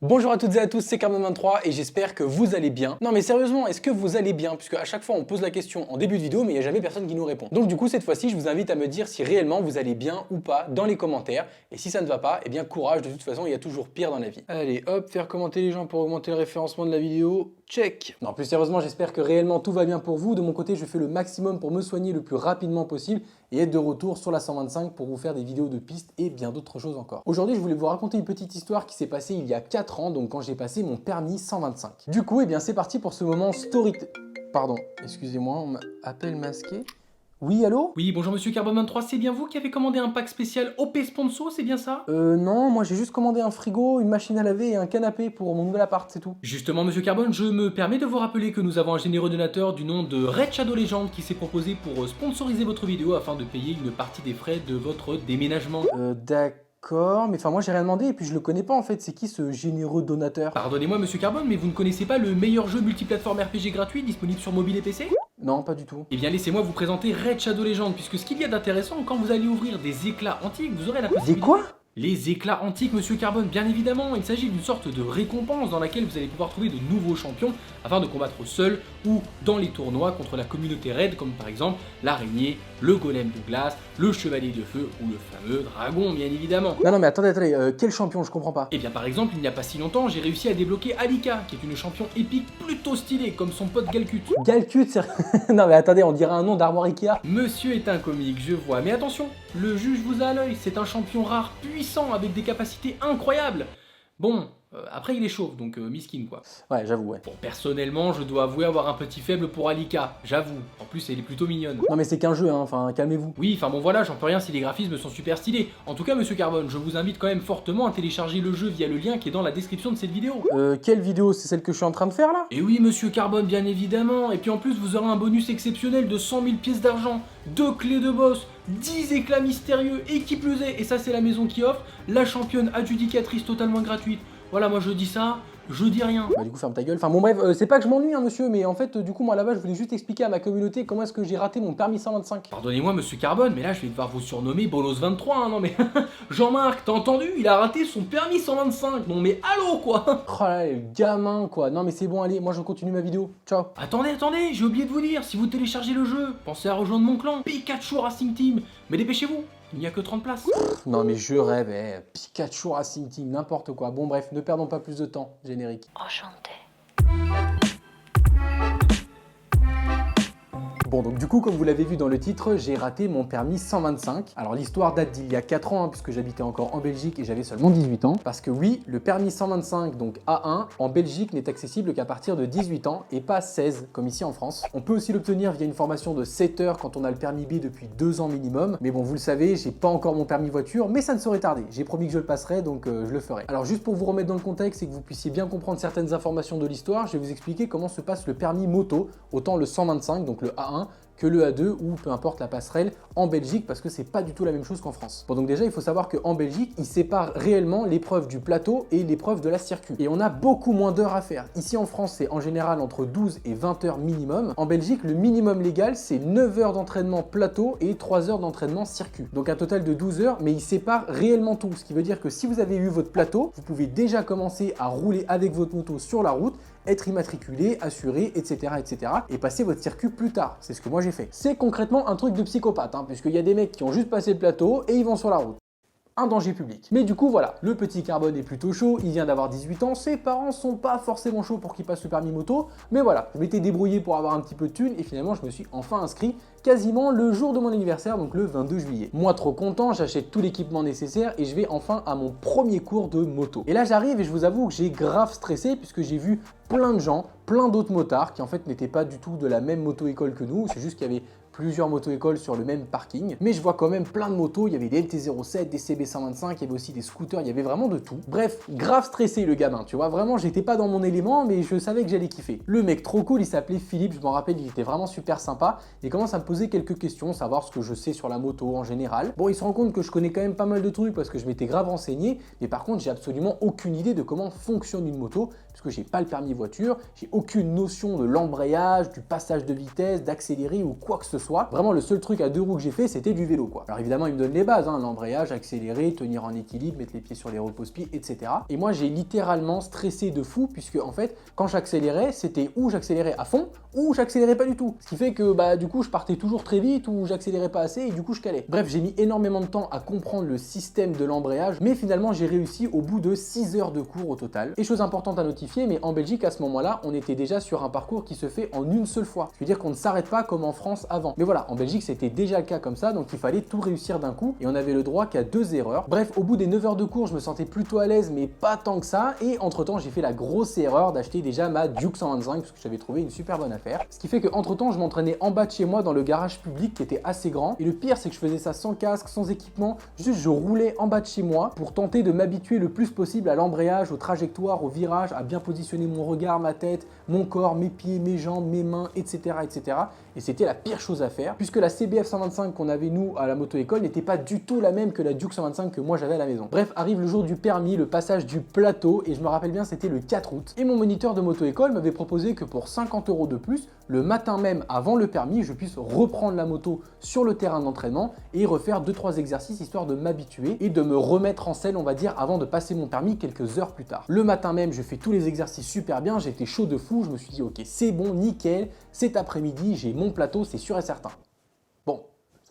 Bonjour à toutes et à tous, c'est Carbone23 et j'espère que vous allez bien. Non mais sérieusement, est-ce que vous allez bien? Puisque à chaque fois on pose la question en début de vidéo mais il n'y a jamais personne qui nous répond. Donc du coup cette fois-ci je vous invite à me dire si réellement vous allez bien ou pas dans les commentaires. Et si ça ne va pas, eh bien courage, de toute façon il y a toujours pire dans la vie. Allez hop, faire commenter les gens pour augmenter le référencement de la vidéo, check. Non plus sérieusement j'espère que réellement tout va bien pour vous. De mon côté je fais le maximum pour me soigner le plus rapidement possible et être de retour sur la 125 pour vous faire des vidéos de pistes et bien d'autres choses encore. Aujourd'hui je voulais vous raconter une petite histoire qui s'est passée il y a 4 ans, donc quand j'ai passé mon permis 125. Du coup, eh bien c'est parti pour ce moment story... Pardon, excusez-moi, on m'appelle masqué. Oui, allô? Oui, bonjour monsieur Carbone23, c'est bien vous qui avez commandé un pack spécial OP Sponsor, c'est bien ça? Non, moi j'ai juste commandé un frigo, une machine à laver et un canapé pour mon nouvel appart, c'est tout. Justement monsieur Carbone, je me permets de vous rappeler que nous avons un généreux donateur du nom de Red Shadow Legend qui s'est proposé pour sponsoriser votre vidéo afin de payer une partie des frais de votre déménagement. D'accord, mais enfin moi j'ai rien demandé et puis je le connais pas en fait, c'est qui ce généreux donateur? Pardonnez-moi monsieur Carbone, mais vous ne connaissez pas le meilleur jeu multiplateforme RPG gratuit disponible sur mobile et PC? Non, pas du tout. Eh bien laissez-moi vous présenter Red Shadow Legend, puisque ce qu'il y a d'intéressant, quand vous allez ouvrir des éclats antiques, vous aurez la possibilité... Des quoi? Les éclats antiques, monsieur Carbone, bien évidemment, il s'agit d'une sorte de récompense dans laquelle vous allez pouvoir trouver de nouveaux champions afin de combattre seul ou dans les tournois contre la communauté raid, comme par exemple l'araignée, le golem de glace, le chevalier de feu ou le fameux dragon, bien évidemment. Non, mais attendez, quel champion? Je comprends pas. Et bien par exemple, il n'y a pas si longtemps, j'ai réussi à débloquer Alika, qui est une champion épique plutôt stylée, comme son pote Galcut. Galcut, c'est... Non mais attendez, on dirait un nom d'armoire Ikea. Monsieur est un comique, je vois, mais attention, le juge vous a à l'œil, c'est un champion rare, puissant, avec des capacités incroyables. Bon, après il est chauve, donc miskin quoi. Ouais, j'avoue, ouais. Bon, personnellement, je dois avouer avoir un petit faible pour Alika, j'avoue. En plus, elle est plutôt mignonne. Non mais c'est qu'un jeu, hein, enfin calmez-vous. Oui, enfin bon voilà, j'en peux rien si les graphismes sont super stylés. En tout cas, monsieur Carbone, je vous invite quand même fortement à télécharger le jeu via le lien qui est dans la description de cette vidéo. Quelle vidéo? C'est celle que je suis en train de faire là? Et oui, monsieur Carbone, bien évidemment. Et puis en plus, vous aurez un bonus exceptionnel de 100 000 pièces d'argent, 2 clés de boss, 10 éclats mystérieux, et qui plus est, et ça c'est la maison qui offre, la championne adjudicatrice totalement gratuite. Voilà, moi je dis ça, je dis rien. Bah du coup ferme ta gueule. Enfin bon bref, c'est pas que je m'ennuie hein monsieur, mais en fait du coup moi là-bas je voulais juste expliquer à ma communauté comment est-ce que j'ai raté mon permis 125. Pardonnez-moi, monsieur Carbone, mais là je vais devoir vous surnommer Bolos23, hein, non mais... Jean-Marc, t'as entendu? Il a raté son permis 125, non mais allô quoi. Oh là là, le gamin quoi. Non mais c'est bon, allez, moi je continue ma vidéo. Ciao. Attendez, j'ai oublié de vous dire, si vous téléchargez le jeu, pensez à rejoindre mon clan, Pikachu Racing Team. Mais dépêchez-vous, il n'y a que 30 places. Non mais je rêve, Pikachu Racing Team, n'importe quoi. Bon bref, ne perdons pas plus de temps. Générique. Enchanté. Bon donc du coup comme vous l'avez vu dans le titre, j'ai raté mon permis 125. Alors l'histoire date d'il y a 4 ans hein, puisque j'habitais encore en Belgique et j'avais seulement 18 ans. Parce que oui, le permis 125 donc A1 en Belgique n'est accessible qu'à partir de 18 ans et pas 16 comme ici en France. On peut aussi l'obtenir via une formation de 7 heures quand on a le permis B depuis 2 ans minimum. Mais bon vous le savez, j'ai pas encore mon permis voiture mais ça ne saurait tarder. J'ai promis que je le passerai donc je le ferai. Alors juste pour vous remettre dans le contexte et que vous puissiez bien comprendre certaines informations de l'histoire, je vais vous expliquer comment se passe le permis moto, autant le 125 donc le A1 que le A2 ou peu importe la passerelle en Belgique parce que c'est pas du tout la même chose qu'en France. Bon donc déjà il faut savoir qu'en Belgique ils séparent réellement l'épreuve du plateau et l'épreuve de la circuit et on a beaucoup moins d'heures à faire. Ici en France c'est en général entre 12 et 20 heures minimum. En Belgique le minimum légal c'est 9 heures d'entraînement plateau et 3 heures d'entraînement circuit. Donc un total de 12 heures mais ils séparent réellement tout, ce qui veut dire que si vous avez eu votre plateau, vous pouvez déjà commencer à rouler avec votre moto sur la route, être immatriculé, assuré, etc., etc. et passer votre circuit plus tard. C'est ce que moi j'ai fait. C'est concrètement un truc de psychopathe, hein, puisqu'il y a des mecs qui ont juste passé le plateau et ils vont sur la route. Un danger public. Mais du coup voilà, le petit Carbone est plutôt chaud, il vient d'avoir 18 ans, ses parents sont pas forcément chauds pour qu'il passe le permis moto, mais voilà, je m'étais débrouillé pour avoir un petit peu de thunes et finalement je me suis enfin inscrit quasiment le jour de mon anniversaire, donc le 22 juillet. Moi trop content, j'achète tout l'équipement nécessaire et je vais enfin à mon premier cours de moto. Et là j'arrive et je vous avoue que j'ai grave stressé puisque j'ai vu plein de gens, plein d'autres motards qui en fait n'étaient pas du tout de la même moto-école que nous, c'est juste qu'il y avait plusieurs moto-écoles sur le même parking, mais je vois quand même plein de motos, il y avait des LT07, des CB125, il y avait aussi des scooters, il y avait vraiment de tout. Bref, grave stressé le gamin, tu vois, vraiment j'étais pas dans mon élément, mais je savais que j'allais kiffer. Le mec trop cool, il s'appelait Philippe, je m'en rappelle, il était vraiment super sympa, et commence à me poser quelques questions, savoir ce que je sais sur la moto en général. Bon, il se rend compte que je connais quand même pas mal de trucs parce que je m'étais grave renseigné, mais par contre j'ai absolument aucune idée de comment fonctionne une moto, puisque j'ai pas le permis voiture, j'ai aucune notion de l'embrayage, du passage de vitesse, d'accélérer ou quoi que ce soit. Vraiment, le seul truc à 2 roues que j'ai fait, c'était du vélo, quoi. Alors évidemment, il me donne les bases, hein, l'embrayage, accélérer, tenir en équilibre, mettre les pieds sur les repose-pieds, etc. Et moi, j'ai littéralement stressé de fou, puisque en fait, quand j'accélérais, c'était ou j'accélérais à fond, ou j'accélérais pas du tout. Ce qui fait que, bah, du coup, je partais toujours très vite, ou j'accélérais pas assez, et du coup, je calais. Bref, j'ai mis énormément de temps à comprendre le système de l'embrayage, mais finalement, j'ai réussi au bout de 6 heures de cours au total. Et chose importante à notifier, mais en Belgique, à ce moment-là, on était déjà sur un parcours qui se fait en une seule fois. Je veux dire qu'on ne s'arrête pas comme en France avant. Mais voilà, en Belgique, c'était déjà le cas comme ça, donc il fallait tout réussir d'un coup, et on avait le droit qu'à 2 erreurs. Bref, au bout des 9 heures de cours, je me sentais plutôt à l'aise, mais pas tant que ça, et entre-temps, j'ai fait la grosse erreur d'acheter déjà ma Duke 125, parce que j'avais trouvé une super bonne affaire. Ce qui fait qu'entre-temps, je m'entraînais en bas de chez moi dans le garage public qui était assez grand, et le pire, c'est que je faisais ça sans casque, sans équipement, juste je roulais en bas de chez moi pour tenter de m'habituer le plus possible à l'embrayage, aux trajectoires, aux virages, à bien positionner mon regard, ma tête, mon corps, mes pieds, mes jambes, mes mains, etc. etc. Et c'était la pire chose à faire, puisque la CBF 125 qu'on avait nous à la moto-école n'était pas du tout la même que la Duke 125 que moi j'avais à la maison. Bref, arrive le jour du permis, le passage du plateau, et je me rappelle bien, c'était le 4 août. Et mon moniteur de moto-école m'avait proposé que pour 50 € de plus, le matin même avant le permis, je puisse reprendre la moto sur le terrain d'entraînement et refaire 2-3 exercices histoire de m'habituer et de me remettre en selle, on va dire, avant de passer mon permis quelques heures plus tard. Le matin même, je fais tous les exercices super bien, j'étais chaud de fou, je me suis dit ok, c'est bon, nickel, cet après-midi, j'ai mon plateau, c'est sûr et certain. Bon,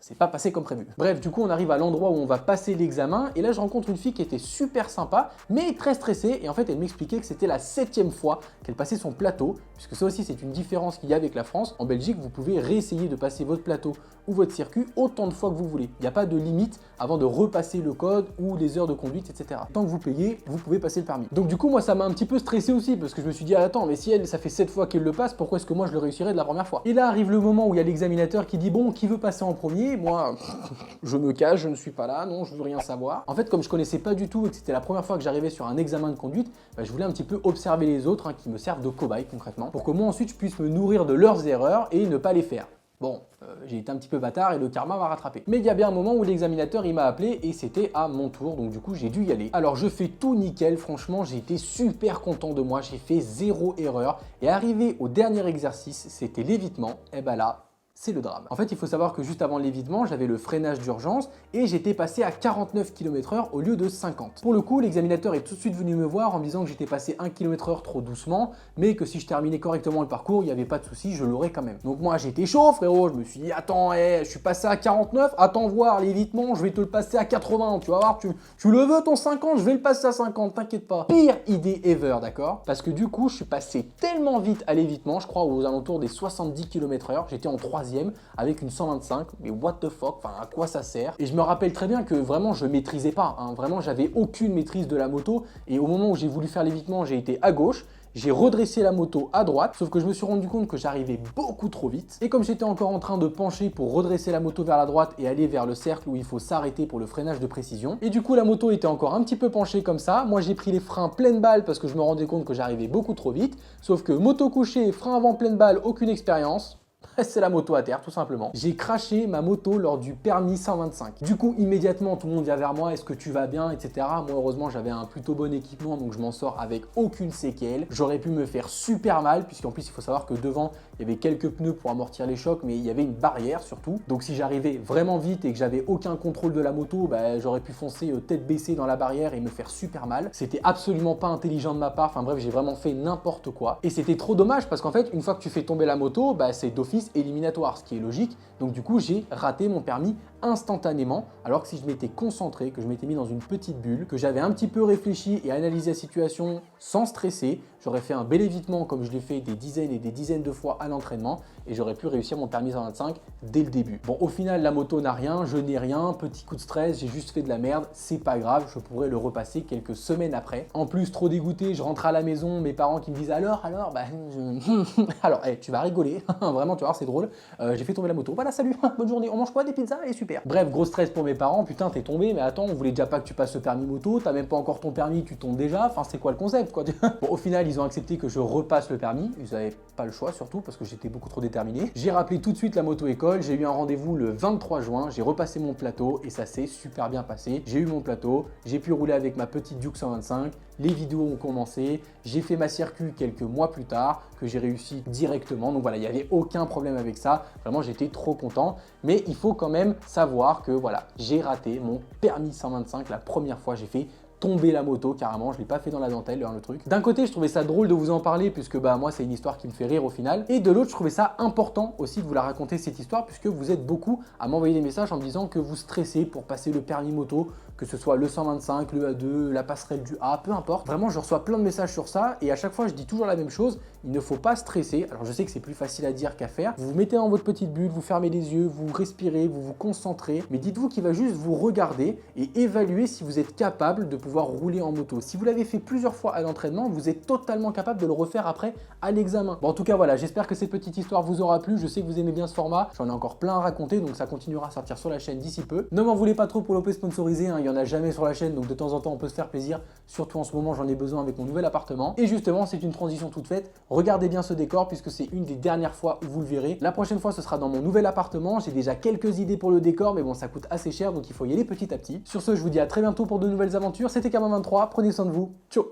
c'est pas passé comme prévu. Bref, du coup, on arrive à l'endroit où on va passer l'examen, et là, je rencontre une fille qui était super sympa, mais très stressée, et en fait, elle m'expliquait que c'était la 7e fois qu'elle passait son plateau, puisque ça aussi, c'est une différence qu'il y a avec la France. En Belgique, vous pouvez réessayer de passer votre plateau ou votre circuit autant de fois que vous voulez. Il n'y a pas de limite avant de repasser le code ou les heures de conduite, etc. Tant que vous payez, vous pouvez passer le permis. Donc du coup, moi, ça m'a un petit peu stressé aussi, parce que je me suis dit, ah, attends, mais si elle, ça fait 7 fois qu'elle le passe, pourquoi est-ce que moi, je le réussirais de la première fois? Et là arrive le moment où il y a l'examinateur qui dit, bon, qui veut passer en premier? Moi, je me cache, je ne suis pas là, non, je veux rien savoir. En fait, comme je connaissais pas du tout et que c'était la première fois que j'arrivais sur un examen de conduite, bah, je voulais un petit peu observer les autres, hein, qui me servent de cobaye concrètement, pour que moi ensuite je puisse me nourrir de leurs erreurs et ne pas les faire. Bon, j'ai été un petit peu bâtard et le karma m'a rattrapé. Mais il y a bien un moment où l'examinateur il m'a appelé et c'était à mon tour, donc du coup j'ai dû y aller. Alors je fais tout nickel, franchement j'ai été super content de moi, j'ai fait 0 erreur. Et arrivé au dernier exercice, c'était l'évitement, et ben là, c'est le drame. En fait, il faut savoir que juste avant l'évitement, j'avais le freinage d'urgence et j'étais passé à 49 km/h au lieu de 50. Pour le coup, l'examinateur est tout de suite venu me voir en me disant que j'étais passé 1 km/h trop doucement, mais que si je terminais correctement le parcours, il n'y avait pas de souci, je l'aurais quand même. Donc moi, j'étais chaud, frérot. Je me suis dit, attends, je suis passé à 49, attends voir l'évitement, je vais te le passer à 80. Tu vas voir, tu le veux ton 50, je vais le passer à 50, t'inquiète pas. Pire idée ever, d'accord? Parce que du coup, je suis passé tellement vite à l'évitement, je crois aux alentours des 70 km/h, j'étais en 3e avec une 125, mais what the fuck, enfin à quoi ça sert? Et je me rappelle très bien que vraiment je maîtrisais pas, hein, vraiment j'avais aucune maîtrise de la moto, et au moment où j'ai voulu faire l'évitement, j'ai été à gauche, j'ai redressé la moto à droite, sauf que je me suis rendu compte que j'arrivais beaucoup trop vite. Et comme j'étais encore en train de pencher pour redresser la moto vers la droite et aller vers le cercle où il faut s'arrêter pour le freinage de précision, et du coup la moto était encore un petit peu penchée comme ça, moi j'ai pris les freins pleine balle parce que je me rendais compte que j'arrivais beaucoup trop vite, sauf que moto couchée, frein avant pleine balle, aucune expérience. C'est la moto à terre, tout simplement. J'ai craché ma moto lors du permis 125. Du coup, immédiatement, tout le monde vient vers moi, est-ce que tu vas bien, etc. Moi, heureusement, j'avais un plutôt bon équipement, donc je m'en sors avec aucune séquelle. J'aurais pu me faire super mal, puisqu'en plus, il faut savoir que devant, il y avait quelques pneus pour amortir les chocs, mais il y avait une barrière surtout. Donc si j'arrivais vraiment vite et que j'avais aucun contrôle de la moto, bah, j'aurais pu foncer tête baissée dans la barrière et me faire super mal. C'était absolument pas intelligent de ma part, enfin bref, j'ai vraiment fait n'importe quoi. Et c'était trop dommage parce qu'en fait, une fois que tu fais tomber la moto, bah, c'est d'office éliminatoire, ce qui est logique. Donc du coup, j'ai raté mon permis instantanément, alors que si je m'étais concentré, que je m'étais mis dans une petite bulle, que j'avais un petit peu réfléchi et analysé la situation sans stresser, j'aurais fait un bel évitement comme je l'ai fait des dizaines et des dizaines de fois à l'entraînement et j'aurais pu réussir mon permis 125 dès le début. Bon, au final, la moto n'a rien, je n'ai rien, petit coup de stress, j'ai juste fait de la merde, c'est pas grave, je pourrais le repasser quelques semaines après. En plus, trop dégoûté, je rentre à la maison, mes parents qui me disent alors, bah, alors, tu vas rigoler, vraiment, tu vas voir, c'est drôle, j'ai fait tomber la moto, voilà, salut, bonne journée, on mange quoi, des pizzas, et super. faire. Bref, gros stress pour mes parents, putain t'es tombé, mais attends, on voulait déjà pas que tu passes le permis moto, t'as même pas encore ton permis, tu tombes déjà, enfin c'est quoi le concept quoi. Bon, au final ils ont accepté que je repasse le permis, ils avaient pas le choix surtout parce que j'étais beaucoup trop déterminé. J'ai rappelé tout de suite la moto-école, j'ai eu un rendez-vous le 23 juin, j'ai repassé mon plateau et ça s'est super bien passé. J'ai eu mon plateau, j'ai pu rouler avec ma petite Duke 125, les vidéos ont commencé, j'ai fait ma circuit quelques mois plus tard, que j'ai réussi directement, donc voilà, il n'y avait aucun problème avec ça, vraiment j'étais trop content, mais il faut quand même savoir que voilà, j'ai raté mon permis 125 la première fois, j'ai fait tomber la moto carrément, je l'ai pas fait dans la dentelle le truc. D'un côté je trouvais ça drôle de vous en parler puisque bah moi c'est une histoire qui me fait rire au final, et de l'autre je trouvais ça important aussi de vous la raconter cette histoire puisque vous êtes beaucoup à m'envoyer des messages en me disant que vous stressez pour passer le permis moto, que ce soit le 125, le A2, la passerelle du A, peu importe. Vraiment je reçois plein de messages sur ça et à chaque fois je dis toujours la même chose, il ne faut pas stresser. Alors je sais que c'est plus facile à dire qu'à faire, vous vous mettez dans votre petite bulle, vous fermez les yeux, vous respirez, vous vous concentrez, mais dites-vous qu'il va juste vous regarder et évaluer si vous êtes capable de pouvoir rouler en moto. Si vous l'avez fait plusieurs fois à l'entraînement, vous êtes totalement capable de le refaire après à l'examen. Bon, en tout cas, voilà, j'espère que cette petite histoire vous aura plu. Je sais que vous aimez bien ce format. J'en ai encore plein à raconter, donc ça continuera à sortir sur la chaîne d'ici peu. Ne m'en voulez pas trop pour l'OP sponsorisé, hein, il n'y en a jamais sur la chaîne, donc de temps en temps, on peut se faire plaisir. Surtout en ce moment, j'en ai besoin avec mon nouvel appartement. Et justement, c'est une transition toute faite. Regardez bien ce décor puisque c'est une des dernières fois où vous le verrez. La prochaine fois, ce sera dans mon nouvel appartement. J'ai déjà quelques idées pour le décor, mais bon, ça coûte assez cher, donc il faut y aller petit à petit. Sur ce, je vous dis à très bientôt pour de nouvelles aventures. C'était Carmen23, prenez soin de vous, ciao.